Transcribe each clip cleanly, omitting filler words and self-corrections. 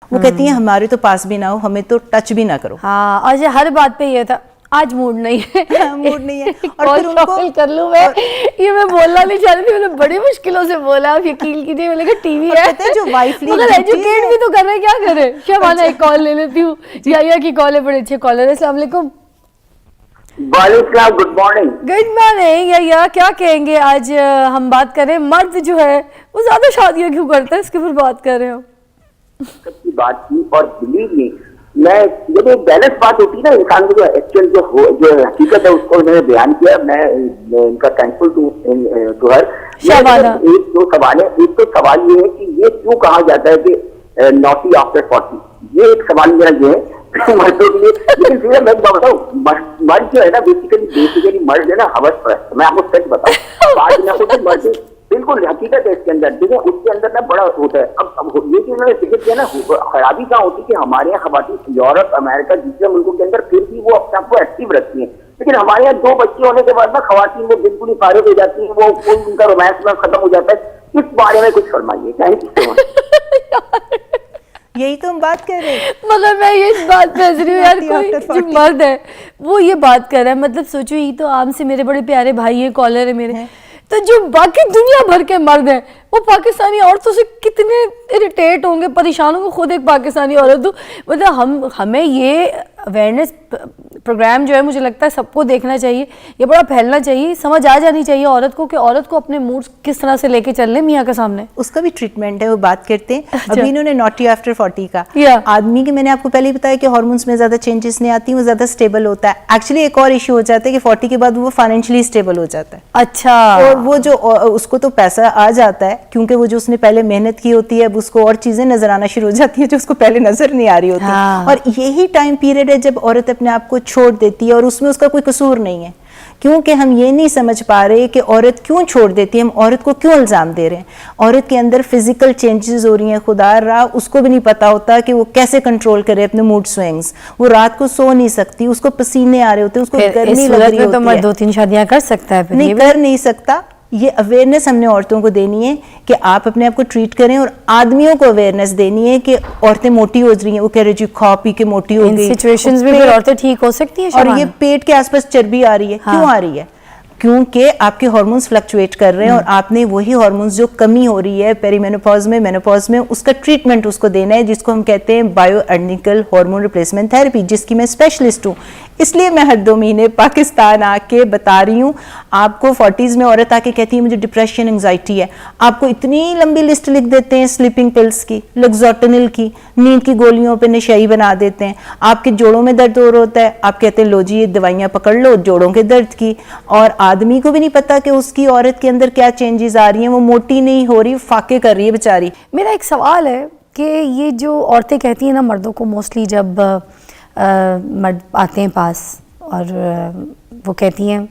وہ کہتی ہیں ہمارے تو پاس بھی نہ ہو, ہمیں تو ٹچ بھی نہ کرو. ہاں, آج ہر بات پہ یہ تھا آج موڈ نہیں ہے, موڈ نہیں ہے. اور کال پھر ان کو شامل کر لوں میں, یہ میں بولنا نہیں چاہ رہی تھی, میں نے بڑی مشکلوں سے بولا, آپ یقین کیجیے. میں نے کہا ٹی وی ہے کہتے ہیں جو وائفلی مگر ایجوکیٹ بھی تو کر رہے, کیا کرے. شبانہ ایک کال لے لیتی ہوں, یا کی کال ہے, بڑے اچھے کالر ہے. السلام علیکم. وعلیکم السلام, گڈ مارننگ. Good morning. یا کیا کہیں گے, آج ہم بات کریں مرد جو ہے وہ زیادہ شادیاں کیوں کرتا ہے, اس کے اوپر بات کر رہے ہو. سب کی بات کی, اور بلیو می میں جب ایک بیلنس بات ہوتی ہے نا, انسان کو جو ایکچوئل جو حقیقت ہے اس کو انہوں نے بیان کیا, میں ان کا تھینکفل ٹو ہر. ایک دو سوال ہے. ایک تو سوال یہ ہے کہ یہ کیوں کہا جاتا ہے کہ ناٹی آفٹر 40, یہ ایک سوال میرا یہ ہے مردوں کے لیے. لیکن پھر میں بتاؤں, مرد جو ہے نا بیسیکلی مرد ہے نا ہوس پرست. میں آپ کو سچ بتاؤں, بات نہ ہوتی مرد بالکل حقیقت ہے اس کے اندر. دیکھیں اس کے اندر نا بڑا ہوتا ہے. اب یہ کہ انہوں نے ذکر کیا نا, خرابی کہاں ہوتی ہے کہ ہمارے یہاں خواتین یورپ امریکہ دوسرے ملکوں کے اندر پھر بھی وہ اپنے آپ کو ایکٹیو رکھتی ہیں, لیکن ہمارے یہاں 2 بچے ہونے کے بعد نا خواتین وہ بالکل ہی فارغ ہو جاتی ہیں, وہ ان کا رومانس میں ختم ہو جاتا ہے. اس بارے میں کچھ فرمائیے. تھینک یو سو مچ. یہی تو ہم بات کر رہے ہیں. مگر میں یہ اس بات پہ ہنس رہی ہوں یار, کوئی جو مرد ہے وہ یہ بات کر رہا ہے, مطلب سوچو یہ تو عام سے میرے بڑے پیارے بھائی ہیں, کالر ہے میرے, تو جو باقی دنیا بھر کے مرد ہیں وہ پاکستانی عورتوں سے کتنے اریٹیٹ ہوں گے, پریشان ہوں گے. خود ایک پاکستانی عورت ہوں, مطلب ہمیں یہ اویئرنیس پروگرام جو ہے مجھے لگتا ہے سب کو دیکھنا چاہیے, یہ بڑا پھیلنا چاہیے, سمجھ آ جانی چاہیے عورت کو کہ عورت کو اپنے موڈ کس طرح سے لے کے چل لیں میاں کے سامنے. اس کا بھی ٹریٹمنٹ ہے, وہ بات کرتے ہیں. ابھی انہوں نے ناٹی آفٹر 40 کا Yeah. آدمی کے, میں نے آپ کو پہلے ہی بتایا کہ ہارمونس میں زیادہ چینجز نہیں آتی, وہ زیادہ اسٹیبل ہوتا ہے. ایکچولی ایک اور ایشو ہو جاتا ہے کہ 40 کے بعد وہ فائنینشلی اسٹیبل ہو جاتا ہے. اچھا. اور وہ جو اس کو تو پیسہ آ جاتا ہے کیونکہ وہ جو اس نے پہلے محنت کی ہوتی ہے, اب اس کو اور چیزیں نظر آنا شروع ہو جاتی ہیں جو اس کو پہلے نظر نہیں آ رہی ہوتی. اور یہی ٹائم پیریڈ ہے جب عورت اپنے آپ کو چھوڑ دیتی ہے, اور اس میں اس کا کوئی قصور نہیں ہے, کیونکہ ہم یہ نہیں سمجھ پا رہے کہ عورت کیوں چھوڑ دیتی ہے, ہم عورت کو کیوں الزام دے رہے ہیں. عورت کے اندر فزیکل چینجز ہو رہی ہیں, خدا را اس کو بھی نہیں پتا ہوتا کہ وہ کیسے کنٹرول کرے اپنے موڈ سوئنگز. وہ رات کو سو نہیں سکتی, اس کو پسینے آ رہے ہوتے ہیں, اس کو گرمی لگ رہی ہوتی ہے. تو 2-3 شادیاں کر سکتا ہے, نہیں کر نہیں سکتا. یہ اویئرنیس ہم نے عورتوں کو دینی ہے کہ آپ اپنے آپ کو ٹریٹ کریں, اور آدمیوں کو اویئرنیس دینی ہے کہ عورتیں موٹی ہو رہی ہیں, وہ کہہ رہے جی کھا پی کے موٹی ہو گئی. سچویشنز میں پھر عورتیں ٹھیک ہو سکتی ہیں. اور یہ پیٹ کے آس پاس چربی آ رہی ہے, کیوں آ رہی ہے؟ کیونکہ آپ کے ہارمونز فلکچویٹ کر رہے ہیں, اور آپ نے وہی ہارمونز جو کمی ہو رہی ہے پیری مینوپاز میں, مینوپاز میں, اس کا ٹریٹمنٹ اس کو دینا ہے, جس کو ہم کہتے ہیں bio identical hormone replacement therapy, جس کی میں اسپیشلسٹ ہوں. اس لیے میں ہر 2 مہینے پاکستان آ کے بتا رہی ہوں. آپ کو 40s میں عورت آ کے کہتی ہے مجھے ڈپریشن انگزائٹی ہے, آپ کو اتنی لمبی لسٹ لکھ دیتے ہیں سلیپنگ پلس کی, لگزوٹنل کی, نیند کی گولیوں پہ نشئی بنا دیتے ہیں. آپ کے جوڑوں میں درد ہو رہا ہوتا ہے, آپ کہتے ہیں لو جی یہ دوائیاں پکڑ لو جوڑوں کے درد کی, اور آدمی کو بھی نہیں پتا کہ اس کی عورت کے اندر کیا چینجز آ رہی ہیں, وہ موٹی نہیں ہو رہی, فاقے کر رہی ہے بیچاری. میرا ایک سوال ہے کہ یہ جو عورتیں کہتی ہیں نا مردوں کو, موسٹلی جب مرد آتے ہیں پاس اور وہ کہتی ہیں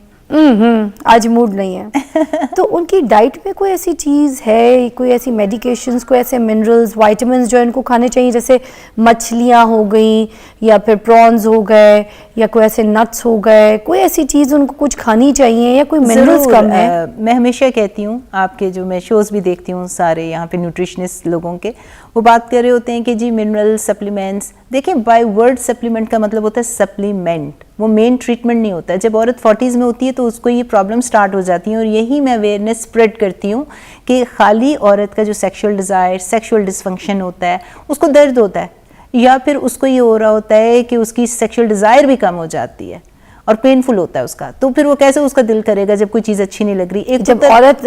آج موڈ نہیں ہے, تو ان کی ڈائٹ میں کوئی ایسی چیز ہے, کوئی ایسی میڈیکیشنز, کوئی ایسے منرلز, وائٹامنز جو ان کو کھانے چاہیے, جیسے مچھلیاں ہو گئیں یا پھر پرانز ہو گئے یا کوئی ایسے نٹس ہو گئے, کوئی ایسی چیز ان کو کچھ کھانی چاہیے یا کوئی منرلز کم ہے؟ میں ہمیشہ کہتی ہوں, آپ کے جو میں شوز بھی دیکھتی ہوں سارے یہاں پہ نیوٹریشنسٹ لوگوں کے, وہ بات کر رہے ہوتے ہیں کہ جی منرل سپلیمنٹس. دیکھیں بائی ورڈ سپلیمنٹ کا مطلب ہوتا ہے سپلیمنٹ, وہ مین ٹریٹمنٹ نہیں ہوتا ہے. جب عورت 40s میں ہوتی ہے تو اس کو یہ پرابلم سٹارٹ ہو جاتی ہیں, اور یہی میں اویئرنیس اسپریڈ کرتی ہوں کہ خالی عورت کا جو سیکشول ڈیزائر, سیکشول ڈسفنکشن ہوتا ہے, اس کو درد ہوتا ہے, یا پھر اس کو یہ ہو رہا ہوتا ہے کہ اس کی سیکشول ڈیزائر بھی کم ہو جاتی ہے اور پینفل ہوتا ہے اس کا, تو پھر وہ کیسے اس کا دل کرے گا جب کوئی چیز اچھی نہیں لگ رہی. ایک جب عورت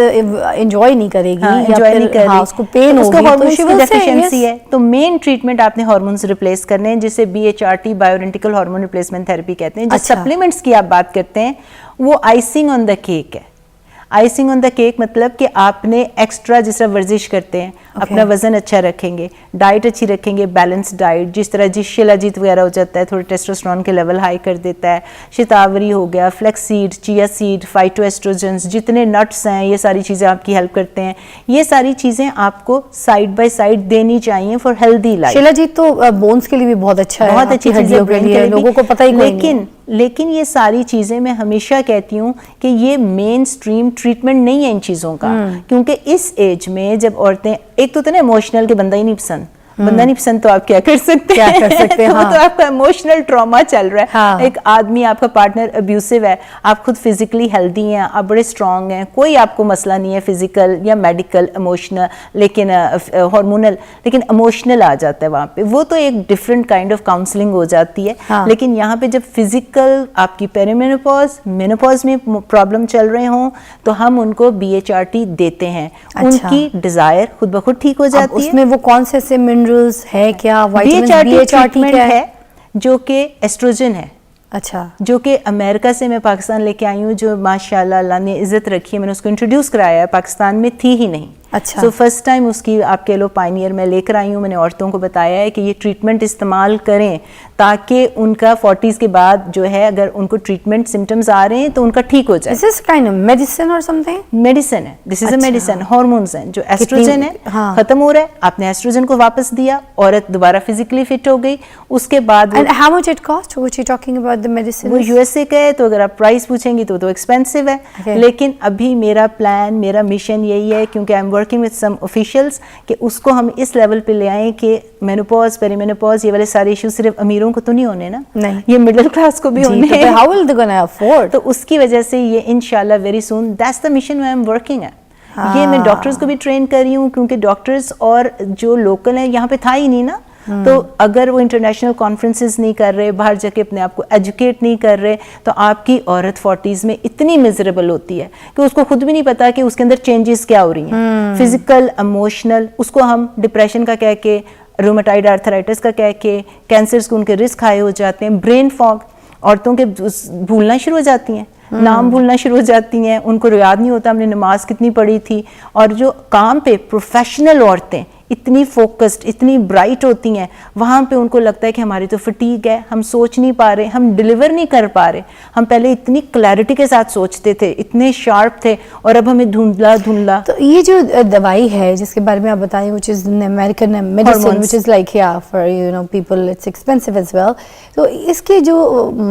انجوائے نہیں کرے گی, انجوائے نہیں کر رہی, اس کو پین ہوگی, اس کو ہارمونز کی ڈیفیشنسی ہے. تو مین ٹریٹمنٹ آپ نے ہارمونز ریپلیس کرنے ہیں, جسے BHRT bio identical hormone replacement therapy کہتے ہیں. جو سپلیمنٹس کی آپ بات کرتے ہیں وہ آئسنگ آن دا کیک ہے. آئسنگ آن دا کیک مطلب کہ آپ نے ایکسٹرا جس طرح ورزش کرتے ہیں, اپنا وزن اچھا رکھیں گے, ڈائٹ اچھی رکھیں گے, بیلنس ڈائٹ, جس طرح شیلاجیت وغیرہ ہو جاتا ہے, تھوڑے ٹیسٹوسٹرون کے لیول ہائی کر دیتا ہے, شتاوری ہو گیا, flax seed, chia seed, phytoestrogens, جتنے نٹس ہیں یہ ساری چیزیں آپ کی ہیلپ کرتے ہیں. یہ ساری چیزیں آپ کو سائڈ بائی سائڈ دینی چاہیے فار ہیلدی لائف. شیلاجیت تو بونس کے لیے بھی بہت اچھا ہے, بہت اچھی چیزیں کے لیے, لوگوں کو پتہ ہی نہیں. لیکن یہ ساری چیزیں میں ہمیشہ کہتی ہوں کہ یہ مین سٹریم ٹریٹمنٹ نہیں ہے ان چیزوں کا, کیونکہ اس ایج میں جب عورتیں, ایک تو نا ایموشنل کہ بندہ ہی نہیں پسند, बंदा नहीं पसंद तो आप क्या कर सकते क्या हैं? कर सकते हैं, तो वो हाँ. तो आपका इमोशनल ट्रॉमा चल रहा है. हाँ. एक आदमी, आपका पार्टनर अब्यूसिव है, आप खुद फिजिकली हेल्दी हैं, आप बड़े स्ट्रांग हैं, कोई आपको मसला नहीं है फिजिकल या मेडिकल, इमोशनल, लेकिन हार्मोनल, लेकिन इमोशनल आ जाता है वहाँ पे, वो तो एक डिफरेंट काइंड ऑफ काउंसलिंग हो जाती है. हाँ. लेकिन यहाँ पे जब फिजिकल आपकी पेरीमेनोपॉज, मेनोपॉज में प्रॉब्लम चल रहे हों तो हम उनको BHRT देते हैं. अच्छा. उनकी डिजायर खुद ब खुद ठीक हो जाती है. उसमें वो कौन से ऐसे मिनरल्स है क्या, विटामिन BHRT BHRT ट्रीटमेंट क्या है? है जो कि एस्ट्रोजन है, अच्छा. जो कि अमेरिका से मैं पाकिस्तान लेके आई हूँ, जो माशाल्लाह अल्लाह ने इज्जत रखी है. मैंने उसको इंट्रोड्यूस कराया है, पाकिस्तान में थी ही नहीं. अच्छा. सो फर्स्ट टाइम उसकी आप कह लो पायनियर मैं लेकर आई हूँ. मैंने औरतों को बताया है कि ये ट्रीटमेंट इस्तेमाल करें ताकि उनका 40s के बाद जो है, अगर उनको ट्रीटमेंट सिम्टम्स आ रहे हैं तो उनका ठीक हो जाए. Is this kind of medicine or something? Medicine है, दिस इज अ अच्छा. मेडिसिन. हार्मोन्स हैं, जो एस्ट्रोजन है हाँ. खत्म हो रहा है, आपने एस्ट्रोजन को वापस दिया, औरत दोबारा फिजिकली फिट हो गई. उसके बाद And how much it cost? What you talking about the medicine? वो USA का है, तो अगर आप प्राइस पूछेंगी तो एक्सपेंसिव है. Okay. लेकिन अभी मेरा प्लान, मेरा मिशन यही है, क्योंकि I am working with some officials, कि उसको हम इस लेवल पे ले आएं कि मेनोपॉज, पेरीमेनोपॉज, ये वाले सारे इश्यूज सिर्फ अमीरों को तो नहीं होने ना, नहीं. ये मिडिल क्लास को भी जी, होने तो फिर how will they gonna afford? तो उसकी वजह से ये इंशाल्लाह very soon, that's the mission I am working है. ये मैं डॉक्टर्स को भी ट्रेन कर रही हूँ, क्योंकि डॉक्टर्स और जो लोकल हैं यहाँ पे था ही नहीं ना. तो अगर वो इंटरनेशनल कॉन्फ्रेंसेस नहीं कर रहे, बाहर जाके अपने आप को एजुकेट नहीं कर रहे, तो आपकी औरत 40s में इतनी मिजरेबल होती है कि उसको खुद भी नहीं पता कि उसके अंदर चेंजेस क्या हो रही हैं, फिजिकल, इमोशनल. उसको हम डिप्रेशन का कह के, रूमेटाइड आर्थराइटिस का कह के, कैंसर्स को उनके रिस्क हाई हो जाते हैं, ब्रेन फॉग, औरतों के भूलना शुरू हो जाती हैं, नाम भूलना शुरू हो जाती हैं, उनको याद नहीं होता हमने नमाज कितनी पढ़ी थी. और जो काम पे प्रोफेशनल औरतें इतनी फोकस्ड, इतनी ब्राइट होती हैं, वहाँ पे उनको लगता है कि हमारी तो फटीग है, हम सोच नहीं पा रहे, हम डिलीवर नहीं कर पा रहे. हम पहले इतनी क्लैरिटी के साथ सोचते थे, इतने शार्प थे, और अब हमें धुंधला धुंधला. तो ये जो दवाई है जिसके बारे में आप बताएं, which is an American medicine, Hormones. which is like yeah for people it's expensive as well. तो इसके जो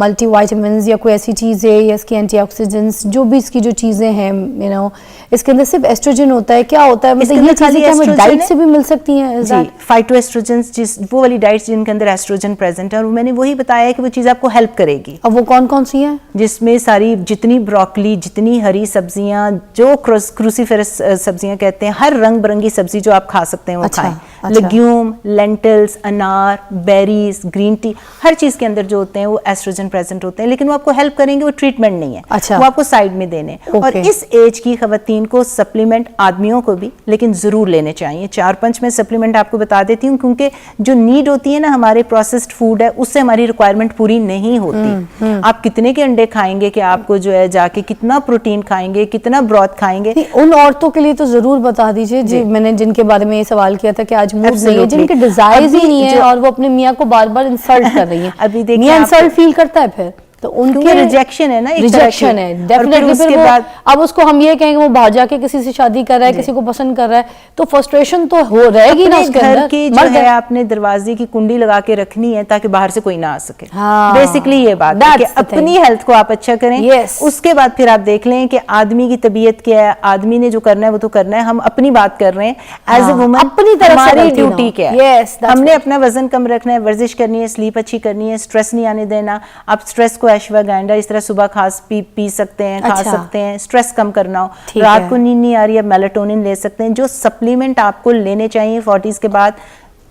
multivitamins या कोई ऐसी चीज़ें या इसके एंटीऑक्सीडेंट्स, जो भी इसकी जो चीज़ें हैं, इसके अंदर सिर्फ एस्ट्रोजन होता है, क्या होता है, मतलब ये चीज़ें क्या हमें डाइट से भी मिल सकती हैं? जी, फाइटोएस्ट्रोजेंस, जिस वो वाली डाइट्स जिनके अंदर एस्ट्रोजन प्रेजेंट है, और मैंने वही बताया है कि वो चीज़ आपको हेल्प करेगी. अब वो कौन कौन सी है? जिसमें सारी जितनी ब्रोकली, जितनी हरी सब्जियां, जो क्रूसीफेरस सब्जियां कहते हैं, हर रंग बिरंगी सब्जी जो आप खा सकते हैं वो अच्छा, खाएं. अच्छा. लेग्यूम, लेंटिल्स, अनार, बेरीज, ग्रीन टी, हर चीज़ के अंदर जो होते हैं वो एस्ट्रोजन प्रेजेंट होते हैं, लेकिन वो आपको हेल्प करेंगे, वो ट्रीटमेंट नहीं है. अच्छा. वो आपको साइड में देने. और इस एज की खवातीन को सप्लीमेंट, आदमियों को भी, लेकिन ज़रूर लेने चाहिए. 4-5 में सप्लीमेंट आपको बता देती हूँ, क्योंकि जो नीड होती है ना, हमारे प्रोसेस्ड फूड है, उससे हमारी रिक्वायरमेंट पूरी नहीं होती. आप कितने के अंडे खाएंगे कि आपको जो है जाके कितना प्रोटीन खाएंगे, कितना ब्रॉथ खाएंगे. उन औरतों के लिए तो जरूर बता दीजिए जी, मैंने जिनके बारे में ये सवाल किया था कि आज मूड नहीं है, जिनके डिजायर्स ही नहीं है, और वो अपने मियाँ को बार बार इंसल्ट कर रही है. अभी देखिए, मियाँ इंसल्ट फील करता है फिर तो उनके रिजेक्शन है ना, रिजेक्शन है डेफिनेटली. फिर वो अब उसको हम ये कहेंगे वो बाहर जाके किसी से शादी कर रहा है, किसी को पसंद कर रहा है, तो फ्रस्ट्रेशन तो हो रहेगी ना उसके अंदर. घर की जो है आपने दरवाजे की कुंडी लगा के रखनी है ताकि बाहर से कोई ना आ सके. हाँ, बेसिकली ये बात है कि अपनी हेल्थ को आप अच्छा करें. yes. उसके बाद फिर आप देख लें कि आदमी की तबीयत क्या है, आदमी ने जो करना है वो तो करना है. हम अपनी बात कर रहे हैं एज ए वुमन, अपनी तरफ से हमारी ड्यूटी क्या है. yes, हमने अपना वजन कम रखना है, वर्जिश करनी है, स्लीप अच्छी करनी है, स्ट्रेस नहीं आने देना. आप स्ट्रेस को अश्वगंधा इस तरह सुबह खास पी सकते हैं, खा सकते हैं. स्ट्रेस कम करना हो, रात को नींद नहीं आ रही है, मेलाटोनिन ले सकते हैं. जो सप्लीमेंट आपको लेने चाहिए 40s के बाद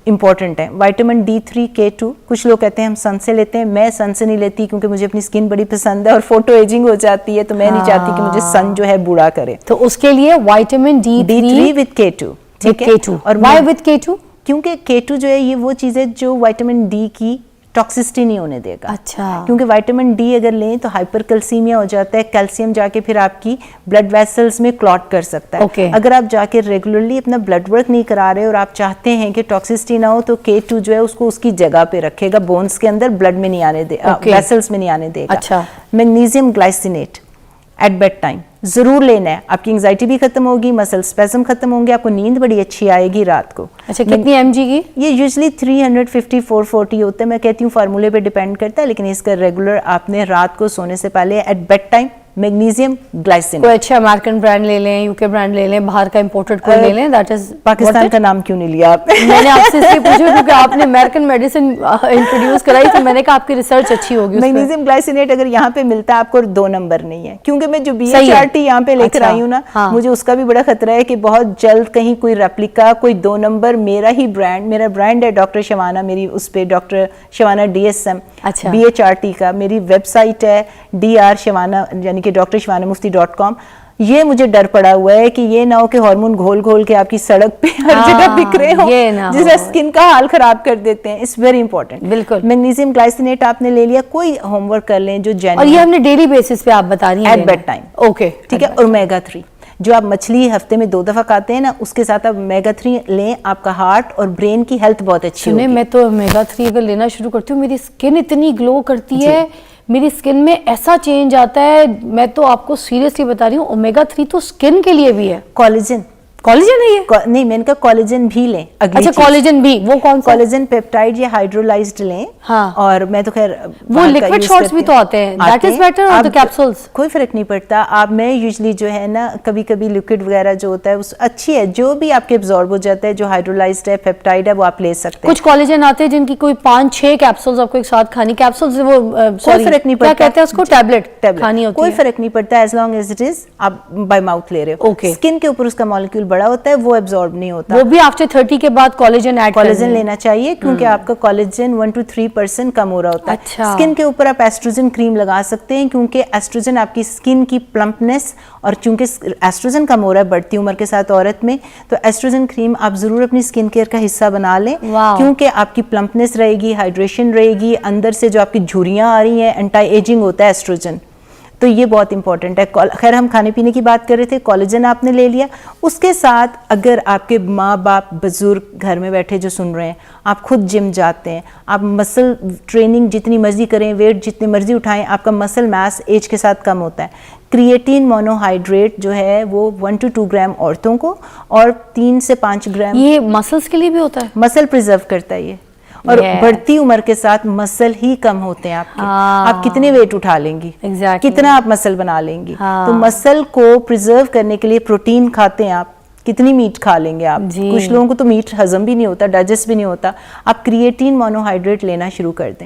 इंपॉर्टेंट है. विटामिन D3, K2, कुछ लोग कहते हैं हम सन से लेते हैं, मैं सन से नहीं लेती क्योंकि मुझे अपनी स्किन बड़ी पसंद है और फोटो एजिंग हो जाती है, तो मैं नहीं चाहती कि मुझे सन जो है बूढ़ा करे. तो उसके लिए विटामिन D3 विद K2, ठीक है. K2 और व्हाई विद K2? क्योंकि K2 जो है ये वो चीज़ है जो विटामिन D की टॉक्सिसिटी नहीं होने देगा. अच्छा. क्योंकि विटामिन डी अगर लें तो हाइपरकैल्सीमिया हो जाता है, कैल्शियम जाके फिर आपकी ब्लड वेसल्स में क्लॉट कर सकता है. okay. अगर आप जाके रेगुलरली अपना ब्लड वर्क नहीं करा रहे और आप चाहते हैं कि टॉक्सिसिटी ना हो, तो K2 जो है उसको उसकी जगह पे रखेगा, बोन्स के अंदर, ब्लड में नहीं आने देगा, वेसल्स में नहीं आने देगा. अच्छा. Magnesium glycinate at bed time जरूर लेना है. आपकी एंजाइटी भी खत्म होगी, मसल स्पेज़म खत्म होंगे, आपको नींद बड़ी अच्छी आएगी रात को. अच्छा, कितनी mg की? ये यूजली 350-440 होता है. मैं कहती हूँ फार्मूले पे डिपेंड करता है, लेकिन इसका रेगुलर आपने रात को सोने से पहले at bed time magnesium glycinate. कोई अच्छा अमेरिकन ब्रांड ले लें, यूके ब्रांड ले लें, बाहर का इंपोर्टेड कोई ले लें, दैट इज पाकिस्तान का नाम क्यों नहीं लिया आपने? मैंने आपसे इसलिए पूछा क्योंकि आपने अमेरिकन मेडिसिन इंट्रोड्यूस कराई, तो मैंने कहा आपकी रिसर्च अच्छी होगी। मैग्नीशियम ग्लाइसिनेट अगर यहाँ पे मिलता है आपको 2 नंबर नहीं है, क्योंकि मैं जो सही है। BHRT यहाँ पे लेकर अच्छा, आई हूँ ना, हाँ। मुझे उसका भी बड़ा खतरा है कि बहुत जल्द कहीं कोई रेप्लिका, कोई 2 नंबर, मेरा ही ब्रांड, मेरा ब्रांड है डॉक्टर शवाना, मेरी उस पे डॉक्टर शवाना DSM, अच्छा। BHRT का, मेरी वेबसाइट है DR शवाना यानी कि drshwanaMufti.com। ये मुझे डर पड़ा हुआ है कि ये ना हो कि हार्मोन घोल घोल के आपकी सड़क पे हर जगह बिक रहे हो, ये ना जिससे हो। स्किन का हाल खराब कर देते हैं। It's very important. बिल्कुल। मैग्नीशियम ग्लाइसिनेट आपने ले लिया, कोई होमवर्क कर लें जो और ये जेन्युइन हमने डेली बेसिस पे आप बता रही हैं एट बेड टाइम, ओके, ठीक है। ओमेगा 3 जो आप मछली हफ्ते में 2 दफा खाते हैं ना, उसके साथ आप ओमेगा 3 लें, आपका हार्ट और ब्रेन की हेल्थ बहुत अच्छी सुने, होगी। मैं तो ओमेगा 3 अगर लेना शुरू करती हूँ, मेरी स्किन इतनी ग्लो करती है, मेरी स्किन में ऐसा चेंज आता है, मैं तो आपको सीरियसली बता रही हूँ, ओमेगा 3 तो स्किन के लिए भी है। कोलेजन, कोलेजन है ये? नहीं, मैंने कहा कोलेजन भी लें। अच्छा, कोलेजन भी, वो कौन सा? कोलेजन पेप्टाइड या हाइड्रोलाइज्ड लें। हाँ। और मैं तो खैर वो बाहर का लिक्विड use शॉट्स करती भी तो हूँ। आते हैं, दैट इज बेटर और द कैप्सूल्स? कोई फर्क नहीं पड़ता। आप मैं यूजुअली जो है ना, कभी कभी लिक्विड वगैरह जो होता है उस अच्छी है, जो भी आपके एब्जॉर्ब हो जाता है, जो हाइड्रोलाइज्ड है, पेप्टाइड है, वो आप ले सकते हैं। कुछ कोलेजन आते हैं जिनकी कोई 5-6 कैप्सूल्स आपको एक साथ खानी, कैप्सूल्स वो कोई फर्क नहीं पड़ता। क्या कहते हैं उसको, टैबलेट खानी होती कोई है। फर्क नहीं पड़ता as long as it is आप बाय माउथ ले रहे हो। Okay. स्किन के ऊपर उसका मॉलिक्यूल बड़ा होता है, वो एब्जॉर्ब नहीं होता। वो भी आफ्टर 30 के बाद कोलेजन ऐड कोलेजन लेना चाहिए, क्योंकि आपका कोलेजन 1 to 3% कम हो रहा होता है। अच्छा। स्किन के ऊपर आप एस्ट्रोजन क्रीम लगा सकते हैं, क्योंकि एस्ट्रोजन आपकी स्किन की प्लम्पनेस, और चूंकि एस्ट्रोजन कम हो रहा है बढ़ती उम्र के साथ औरत में, तो एस्ट्रोजन क्रीम आप जरूर अपनी स्किन केयर का हिस्सा बना लें, वाह। क्योंकि आपकी प्लम्पनेस रहेगी, हाइड्रेशन रहेगी, अंदर से जो आपकी झुर्रियां आ रही हैं, एंटी एजिंग होता है एस्ट्रोजन, तो ये बहुत इंपॉर्टेंट है। खैर हम खाने पीने की बात कर रहे थे, कोलेजन आपने ले लिया। उसके साथ अगर आपके माँ बाप बुजुर्ग घर में बैठे जो सुन रहे हैं, आप खुद जिम जाते हैं, आप मसल ट्रेनिंग जितनी मर्जी करें, वेट जितनी मर्जी उठाएं, आपका मसल मास एज के साथ कम होता है। क्रिएटिन मोनोहाइड्रेट जो है वो 1 to 2 ग्राम औरतों को और 3 से 5 ग्राम, ये मसल्स के लिए भी होता है? मसल प्रिजर्व करता है ये। और Yes. बढ़ती उम्र के साथ मसल ही कम होते हैं आपके। हाँ। आप कितने वेट उठा लेंगी, Exactly. कितना आप मसल बना लेंगी। हाँ। तो मसल को प्रिजर्व करने के लिए प्रोटीन खाते हैं आप, कितनी मीट खा लेंगे आप? जी। कुछ लोगों को तो मीट हजम भी नहीं होता, डाइजेस्ट भी नहीं होता। आप क्रिएटिन मोनोहाइड्रेट लेना शुरू कर दें।